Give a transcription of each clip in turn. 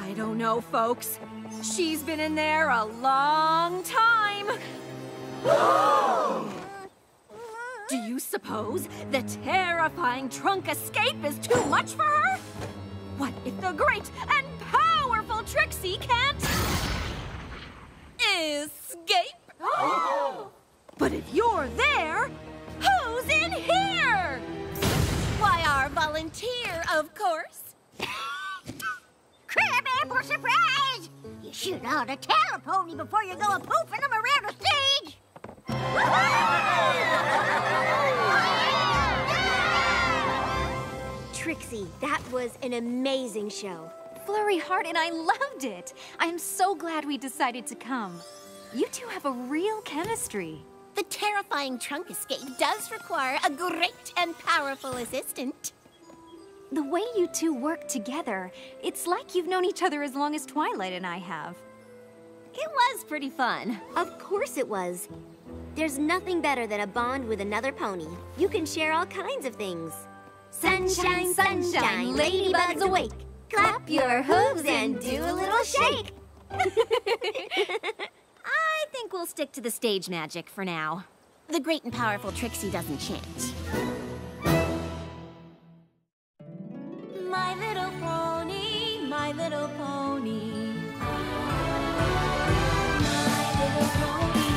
I don't know, folks. She's been in there a long time. Do you suppose the terrifying trunk escape is too much for her? What if the great and powerful Trixie can't escape? But if you're there, who's in here? Why, our volunteer, of course. Crabby for surprise! You should ought to tell a pony before you go a-poofing them around the stage! Trixie, that was an amazing show. Flurry Heart and I loved it. I'm so glad we decided to come. You two have a real chemistry. The terrifying trunk escape does require a great and powerful assistant. The way you two work together, it's like you've known each other as long as Twilight and I have. It was pretty fun. Of course it was. There's nothing better than a bond with another pony. You can share all kinds of things. Sunshine, sunshine, ladybugs awake. Clap your hooves and do a little shake. I think we'll stick to the stage magic for now. The great and powerful Trixie doesn't change. My little pony, my little pony. My little pony.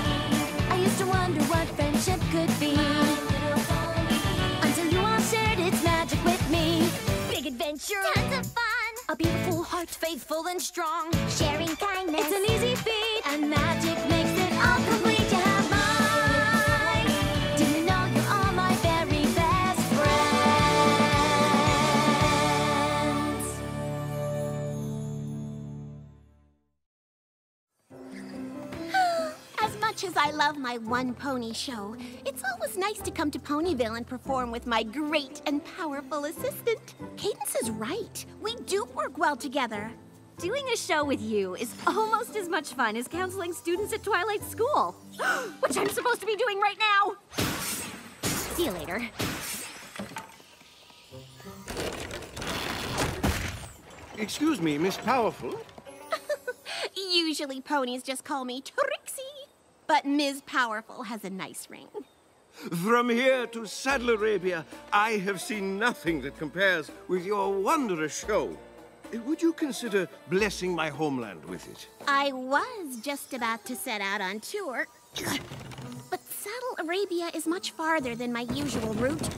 I used to wonder what friendship could be. My little pony. Until you all shared its magic with me. Big adventure. Tons of fun! A beautiful heart, faithful and strong. Sharing kindness. It's an easy feat, and magic makes it all complete. You have mine. Do you know you're all my very best friends? As much as I love my one pony show, it's always nice to come to Ponyville and perform with my great and powerful assistant. Cadence is right. We do work well together. Doing a show with you is almost as much fun as counseling students at Twilight School, which I'm supposed to be doing right now. See you later. Excuse me, Miss Powerful. Usually ponies just call me Trixie, but Ms. Powerful has a nice ring. From here to Saddle Arabia, I have seen nothing that compares with your wondrous show. Would you consider blessing my homeland with it? I was just about to set out on tour, but Saddle Arabia is much farther than my usual route.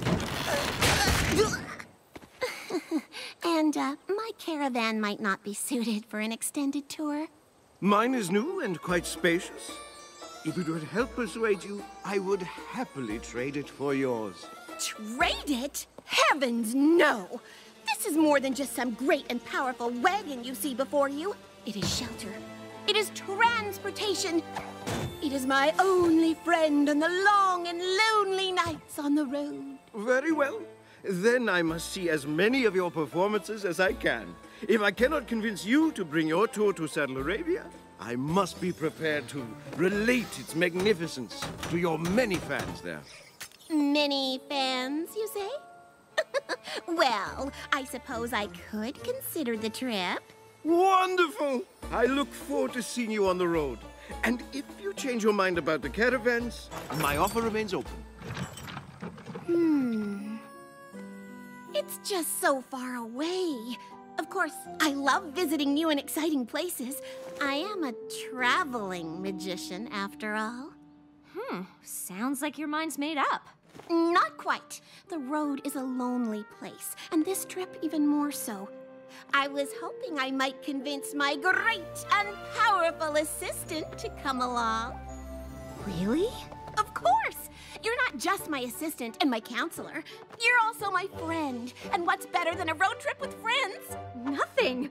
And my caravan might not be suited for an extended tour. Mine is new and quite spacious. If it would help persuade you, I would happily trade it for yours. Trade it? Heavens, no! This is more than just some great and powerful wagon you see before you. It is shelter. It is transportation. It is my only friend on the long and lonely nights on the road. Very well. Then I must see as many of your performances as I can. If I cannot convince you to bring your tour to Saddle Arabia, I must be prepared to relate its magnificence to your many fans there. Many fans, you say? Well, I suppose I could consider the trip. Wonderful! I look forward to seeing you on the road. And if you change your mind about the caravans, my offer remains open. It's just so far away. Of course, I love visiting new and exciting places. I am a traveling magician, after all. Sounds like your mind's made up. Not quite. The road is a lonely place, and this trip even more so. I was hoping I might convince my great and powerful assistant to come along. Really? Of course! You're not just my assistant and my counselor. You're also my friend. And what's better than a road trip with friends? Nothing.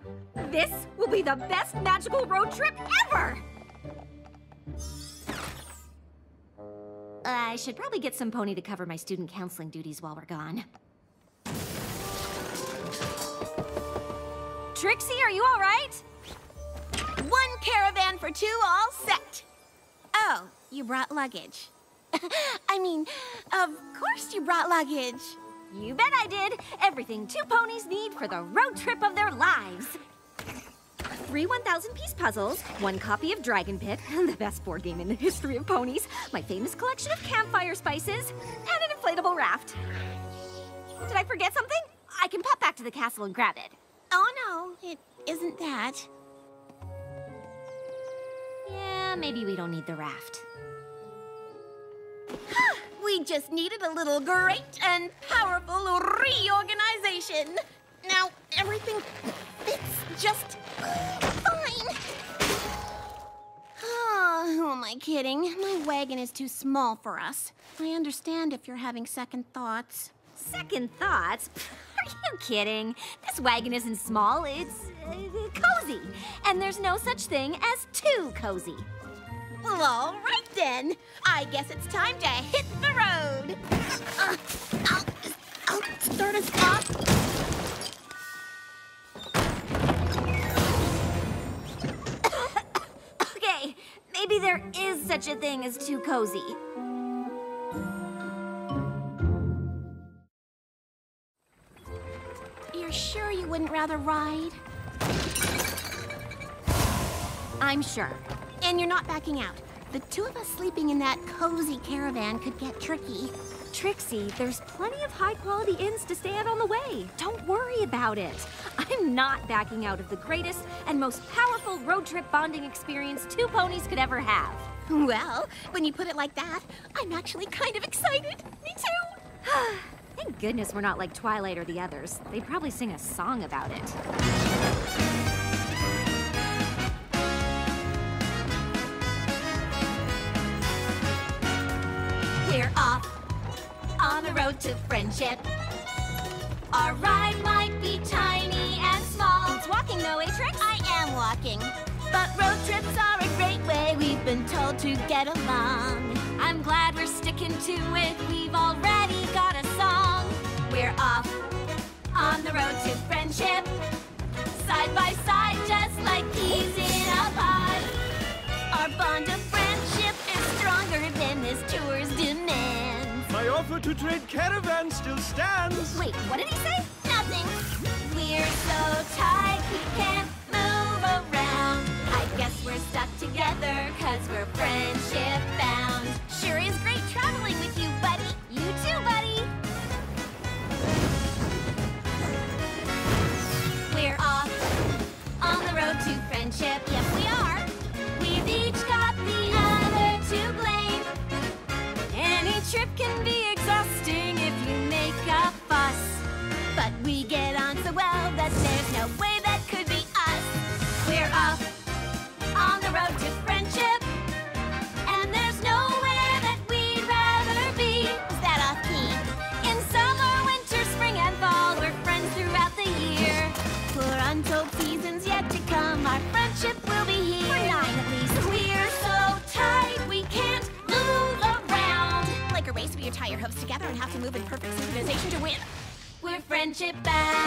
This will be the best magical road trip ever! I should probably get some pony to cover my student counseling duties while we're gone. Trixie, are you all right? One caravan for two, all set. Oh, you brought luggage. I mean, of course you brought luggage. You bet I did. Everything two ponies need for the road trip of their lives. 3 1,000-piece puzzles, 1 copy of Dragon Pit, the best board game in the history of ponies, my famous collection of campfire spices, and an inflatable raft. Did I forget something? I can pop back to the castle and grab it. Oh, no, it isn't that. Yeah, maybe we don't need the raft. We just needed a little great and powerful reorganization. Now, everything fits just fine. Oh, who am I kidding? My wagon is too small for us. I understand if you're having second thoughts. Second thoughts? Are you kidding? This wagon isn't small, it's cozy. And there's no such thing as too cozy. Well, all right then. I guess it's time to hit the road. I'll start us off. Okay, maybe there is such a thing as too cozy. You're sure you wouldn't rather ride? I'm sure. And you're not backing out. The two of us sleeping in that cozy caravan could get tricky. Trixie, there's plenty of high-quality inns to stay at on the way. Don't worry about it. I'm not backing out of the greatest and most powerful road trip bonding experience 2 ponies could ever have. Well, when you put it like that, I'm actually kind of excited. Me too. Thank goodness we're not like Twilight or the others. They'd probably sing a song about it. We're off on the road to friendship. Our ride might be tiny and small. It's walking though, eh, Trix? I am walking. But road trips are a great way, we've been told, to get along. I'm glad we're sticking to it, we've already got a song. We're off on the road to friendship. Side by side, just like peas in a pod. Our bond of friendship is stronger than this tour's demands. My offer to trade caravans still stands. Wait, what did he say? Nothing. We're so tight, we can't move around. I guess we're stuck together, cause we're friendship bound. Sure is great traveling with you, buddy. You too, buddy. We're off on the road to friendship. Yes, we are. We've each got the other to blame. Any trip can be exhausting if you make a fuss. But we get on so well that there's no way that could be us. We're off on the road to friendship. And there's nowhere that we'd rather be. Is that off key? In summer, winter, spring, and fall, we're friends throughout the year. For untold seasons yet to come, our friendship will be here. For 9 at least. We're so tight, we can't move around. Like a race where you tie your hooves together and have to move in perfect synchronization to win. We're friendship bound.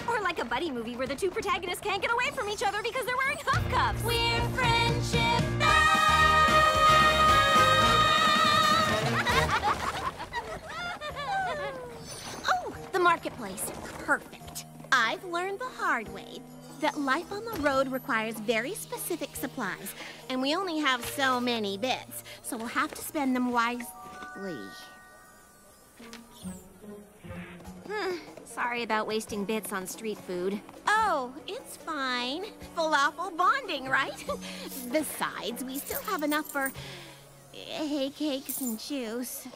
Or like a buddy movie where the 2 protagonists can't get away from each other because they're wearing hoof cuffs. We're friendship bound. Oh, the marketplace. Perfect. I've learned the hard way that life on the road requires very specific supplies, and we only have so many bits, so we'll have to spend them wisely. Sorry about wasting bits on street food. Oh, it's fine. Falafel bonding, right? Besides, we still have enough for hay cakes and juice.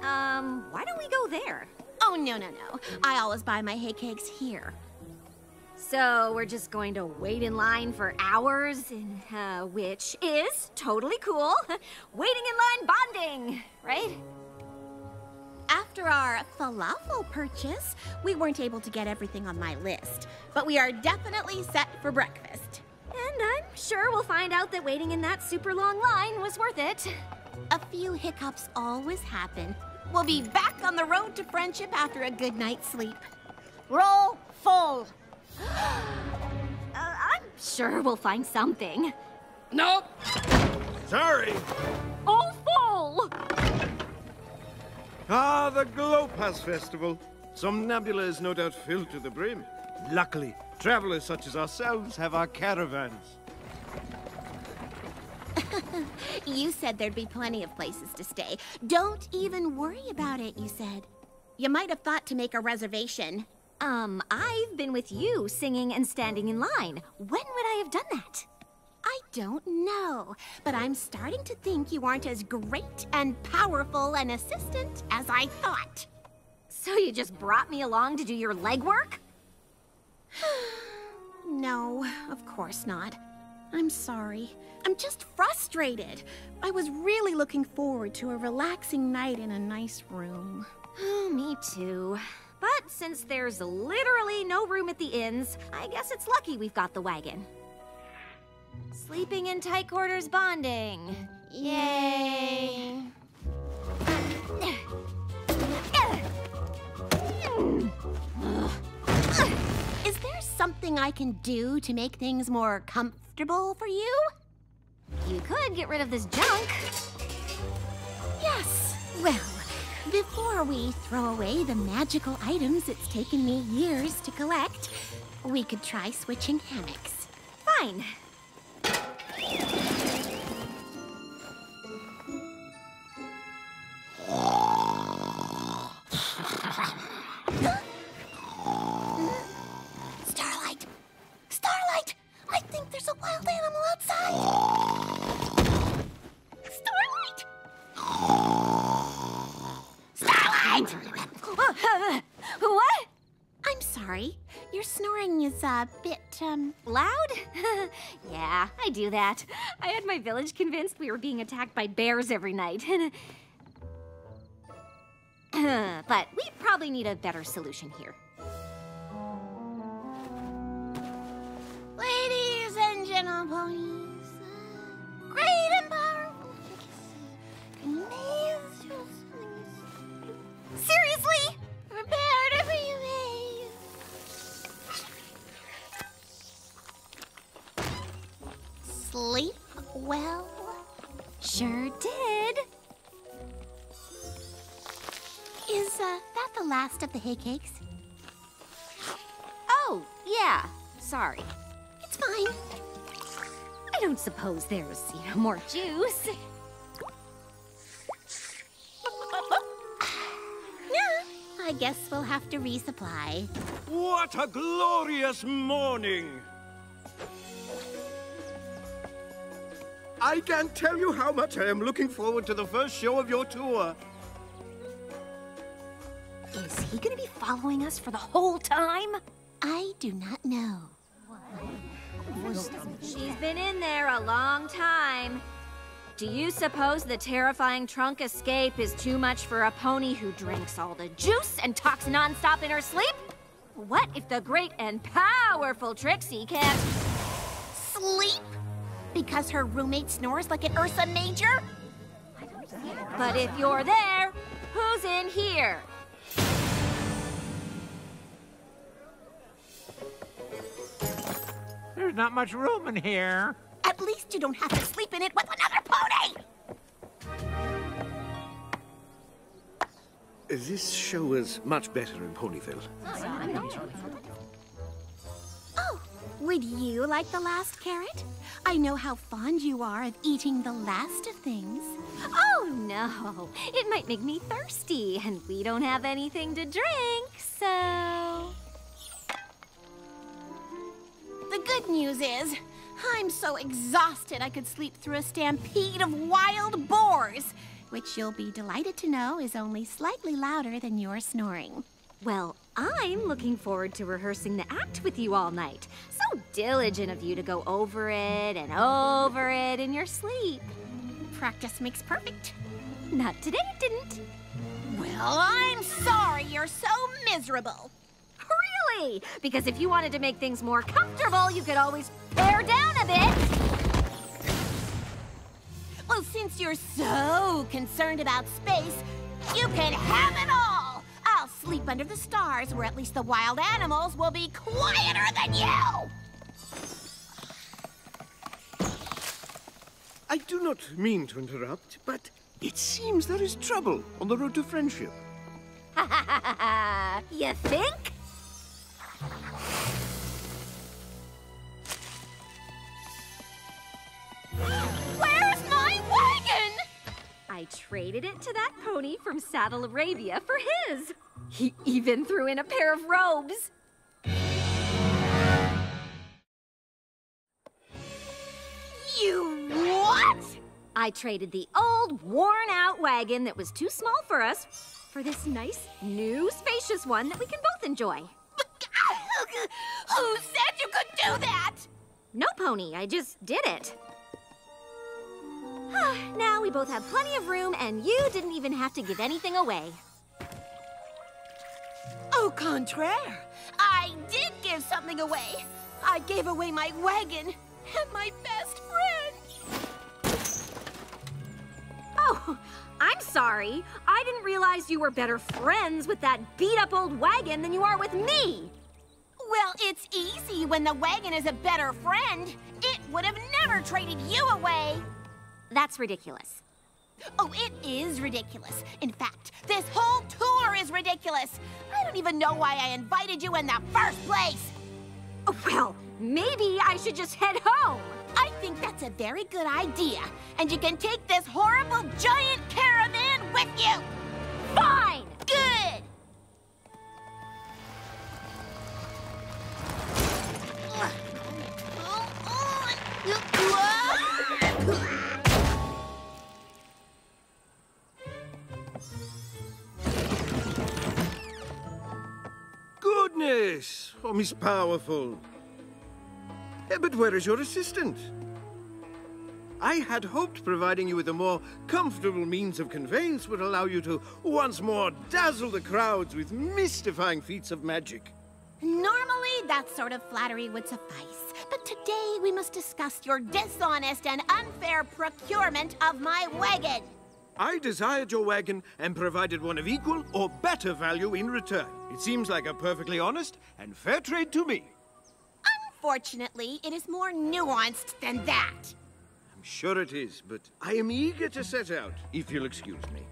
Why don't we go there? Oh, no. I always buy my hay cakes here. So we're just going to wait in line for hours, which is totally cool. Waiting in line bonding, right? After our falafel purchase, we weren't able to get everything on my list, but we are definitely set for breakfast. And I'm sure we'll find out that waiting in that super long line was worth it. A few hiccups always happen. We'll be back on the road to friendship after a good night's sleep. Roll full. I'm sure we'll find something. Nope. Sorry. Oh, full! Ah, the Glow Pass Festival. Somnambula is no doubt filled to the brim. Luckily, travelers such as ourselves have our caravans. You said there'd be plenty of places to stay. Don't even worry about it, you said. You might have thought to make a reservation. I've been with you singing and standing in line. When would I have done that? I don't know, but I'm starting to think you aren't as great and powerful an assistant as I thought. So you just brought me along to do your legwork? No, of course not. I'm sorry. I'm just frustrated. I was really looking forward to a relaxing night in a nice room. Oh, me too. But since there's literally no room at the inns, I guess it's lucky we've got the wagon. Sleeping in tight quarters bonding. Yay! Is there something I can do to make things more comfortable for you? You could get rid of this junk. Yes. Well, before we throw away the magical items it's taken me years to collect, we could try switching hammocks. Fine. Starlight! Starlight! I think there's a wild animal outside! Starlight! Starlight! What? I'm sorry. Your snoring is a bit, Loud? Yeah, I do that. I had my village convinced we were being attacked by bears every night. But we probably need a better solution here. Ladies and gentle ponies, great and powerful. Seriously? Prepare to be amazed. Sleep well. Sure did. Is that the last of the hay cakes? Oh, yeah. Sorry. It's fine. I don't suppose there's, more juice. I guess we'll have to resupply. What a glorious morning! I can't tell you how much I am looking forward to the first show of your tour. Is he gonna be following us for the whole time? I do not know. She's been in there a long time. Do you suppose the terrifying trunk escape is too much for a pony who drinks all the juice and talks nonstop in her sleep? What if the great and powerful Trixie can't Sleep? Because her roommate snores like an Ursa Major? But if you're there, who's in here? There's not much room in here. At least you don't have to sleep in it with another pony! This show was much better in Ponyville. Oh, would you like the last carrot? I know how fond you are of eating the last of things. Oh, no. It might make me thirsty, and we don't have anything to drink, so... The good news is, I'm so exhausted I could sleep through a stampede of wild boars, which you'll be delighted to know is only slightly louder than your snoring. Well, I'm looking forward to rehearsing the act with you all night. So diligent of you to go over it and over it in your sleep. Practice makes perfect. Not today, it didn't. Well, I'm sorry you're so miserable. Really? Because if you wanted to make things more comfortable, you could always pare down a bit. Well, since you're so concerned about space, you can have it all. I'll sleep under the stars where at least the wild animals will be quieter than you. I do not mean to interrupt, but it seems there is trouble on the road to friendship. You think? Where's my wagon? I traded it to that pony from Saddle Arabia for his. He even threw in a pair of robes. You what? I traded the old, worn-out wagon that was too small for us for this nice, new, spacious one that we can both enjoy. Who said you could do that? No, Pony, I just did it. Now we both have plenty of room, and you didn't even have to give anything away. Au contraire, I did give something away. I gave away my wagon and my best friend. Oh, I'm sorry. I didn't realize you were better friends with that beat-up old wagon than you are with me. Well, it's easy when the wagon is a better friend. It would have never traded you away. That's ridiculous. Oh, it is ridiculous. In fact, this whole tour is ridiculous. I don't even know why I invited you in the first place. Well, maybe I should just head home. I think that's a very good idea. And you can take this horrible giant caravan with you. Fine! Good! Goodness! Oh, Miss Powerful. But where is your assistant? I had hoped providing you with a more comfortable means of conveyance would allow you to once more dazzle the crowds with mystifying feats of magic. Normally, that sort of flattery would suffice. But today, we must discuss your dishonest and unfair procurement of my wagon. I desired your wagon and provided one of equal or better value in return. It seems like a perfectly honest and fair trade to me. Unfortunately, it is more nuanced than that. I'm sure it is, but I am eager to set out, if you'll excuse me.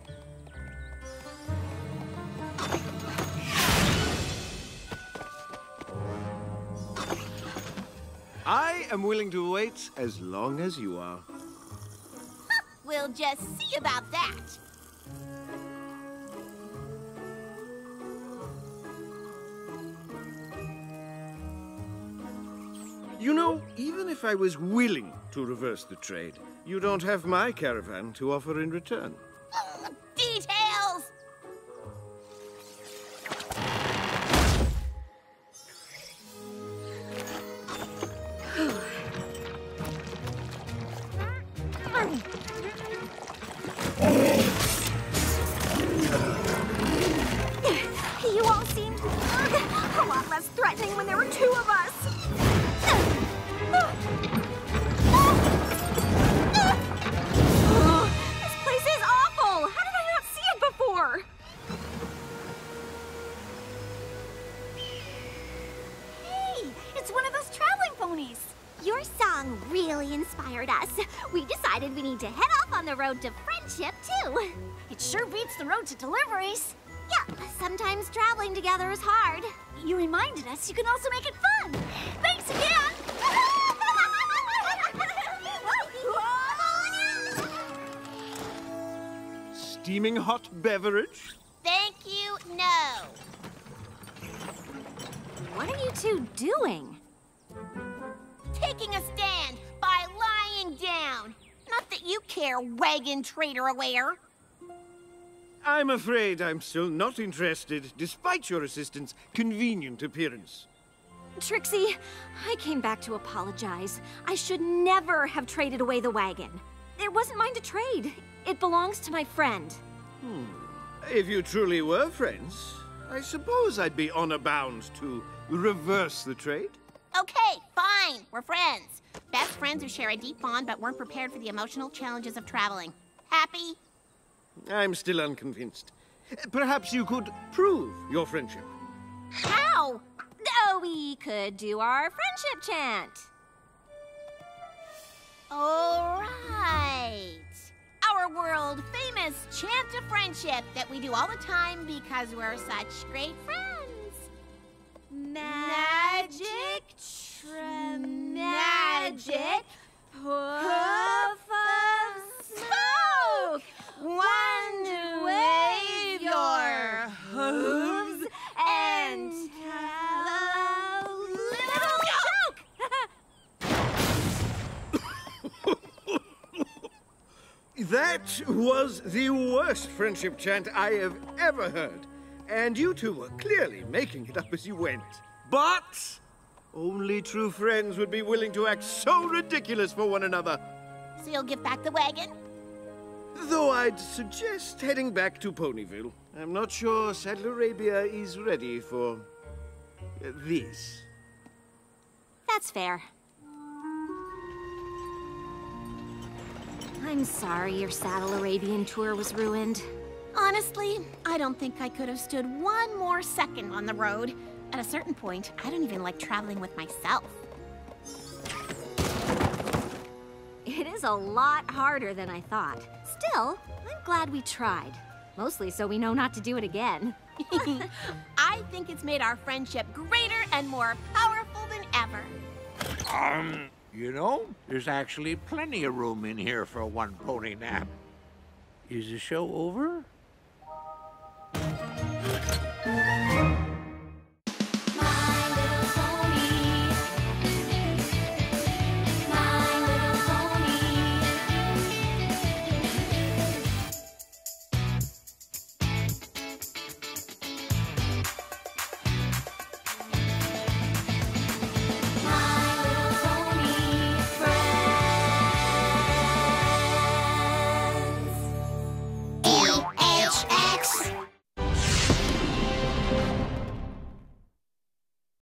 I am willing to wait as long as you are. We'll just see about that. You know, even if I was willing to reverse the trade, you don't have my caravan to offer in return. Details! You all seemed a lot less threatening when there were two of us. This place is awful! How did I not see it before? Hey, it's one of those traveling ponies. Your song really inspired us. We decided we need to head off on the road to friendship, too. It sure beats the road to deliveries. Yeah, sometimes traveling together is hard. You reminded us you can also make it fun. Thanks again. Steaming hot beverage? Thank you, no. What are you two doing? Taking a stand by lying down. Not that you care, wagon trader aware. I'm afraid I'm still not interested, despite your assistant's convenient appearance. Trixie, I came back to apologize. I should never have traded away the wagon. It wasn't mine to trade. It belongs to my friend. If you truly were friends, I suppose I'd be honor bound to reverse the trade. Okay, fine. We're friends. Best friends who share a deep bond but weren't prepared for the emotional challenges of traveling. Happy? I'm still unconvinced. Perhaps you could prove your friendship. How? Oh, we could do our friendship chant. All right. our world famous chant of friendship that we do all the time because we're such great friends. Magic, magic, puff of smoke. One wave your hooves and tell a little joke. That was the worst friendship chant I have ever heard. And you two were clearly making it up as you went. But only true friends would be willing to act so ridiculous for one another. So you'll give back the wagon? Though I'd suggest heading back to Ponyville. I'm not sure Saddle Arabia is ready for this. That's fair. I'm sorry your Saddle Arabian tour was ruined. Honestly, I don't think I could have stood one more second on the road. At a certain point, I don't even like traveling with myself. It is a lot harder than I thought. Still, I'm glad we tried. Mostly so we know not to do it again. I think it's made our friendship greater and more powerful than ever. You know, there's actually plenty of room in here for one pony nap. Is the show over? LHX.